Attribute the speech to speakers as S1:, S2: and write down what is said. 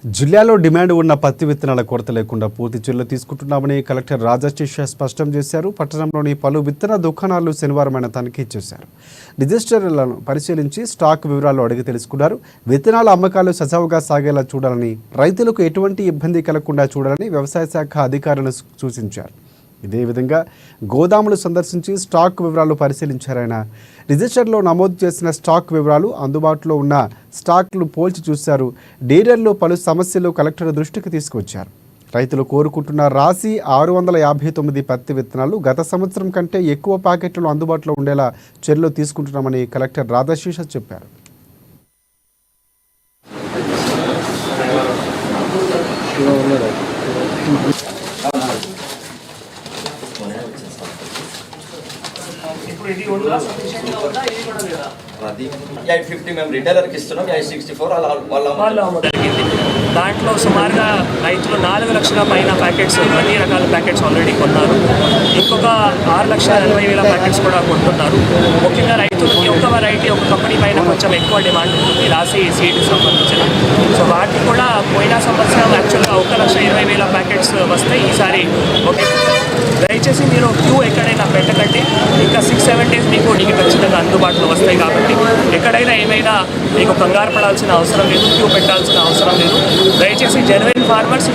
S1: జిల్లాలో డిమాండ్ ఉన్న పత్తి విత్తనాల కొరత లేకుండా పూర్తి చర్యలు తీసుకుంటున్నామని కలెక్టర్ రాజశేష స్పష్టం చేశారు. పట్టణంలోని పలు విత్తన దుకాణాలు శనివారం తనిఖీ చేశారు. రిజిస్టర్లను పరిశీలించి స్టాక్ వివరాలు అడిగి తెలుసుకున్నారు. విత్తనాల అమ్మకాలు సజావుగా సాగేలా చూడాలని, రైతులకు ఎటువంటి ఇబ్బంది కలగకుండా చూడాలని వ్యవసాయ శాఖ అధికారులను సూచించారు. ఇదే విధంగా గోదాములు సందర్శించి స్టాక్ వివరాలు పరిశీలించారాయన. రిజిస్టర్లో నమోదు చేసిన స్టాక్ వివరాలు, అందుబాటులో ఉన్న స్టాక్లు పోల్చి చూశారు. డీలర్లు పలు సమస్యలు కలెక్టర్ దృష్టికి తీసుకొచ్చారు. రైతులు కోరుకుంటున్న రాశి 659 పత్తి విత్తనాలు గత సంవత్సరం కంటే ఎక్కువ ప్యాకెట్లు అందుబాటులో ఉండేలా చర్యలు తీసుకుంటున్నామని కలెక్టర్ రాధాశేష చెప్పారు.
S2: ఇప్పుడు ఇది ఉందా సఫిషియెంట్‌గా ఉందా ఇది కూడా లేదా
S3: అది 850 మేము రిటైలర్కి ఇస్తున్నాం. 864 వాళ్ళు
S2: జరిగింది. దాంట్లో సుమారుగా రైతులు 4 లక్షల పైన ప్యాకెట్స్, అన్ని రకాల ప్యాకెట్స్ ఆల్రెడీ కొన్నారు. ఇంకొక 6,40,000 ప్యాకెట్స్ కూడా కొంటున్నారు. ముఖ్యంగా రైతులకి ఒక వెరైటీ, ఒక కంపెనీ పైన కొంచెం ఎక్కువ డిమాండ్ ఉంటుంది, రాసి సీడ్కి సంబంధించిన. సో వాటికి కూడా పోయిన సంవత్సరం యాక్చువల్గా 1,20,000 ప్యాకెట్స్ వస్తాయి. ఈసారి ఓకే, దయచేసి మీరు క్యూ ఎక్కడైనా పెట్టకండి. ఇంకా 6-7 డేస్ మీకు ఖచ్చితంగా అందుబాటులో వస్తాయి. కాబట్టి ఎక్కడైనా ఏమైనా మీకు కంగారు పడాల్సిన అవసరం లేదు, క్యూ పెట్టాల్సిన అవసరం లేదు. దయచేసి జెన్యున్ ఫార్మర్స్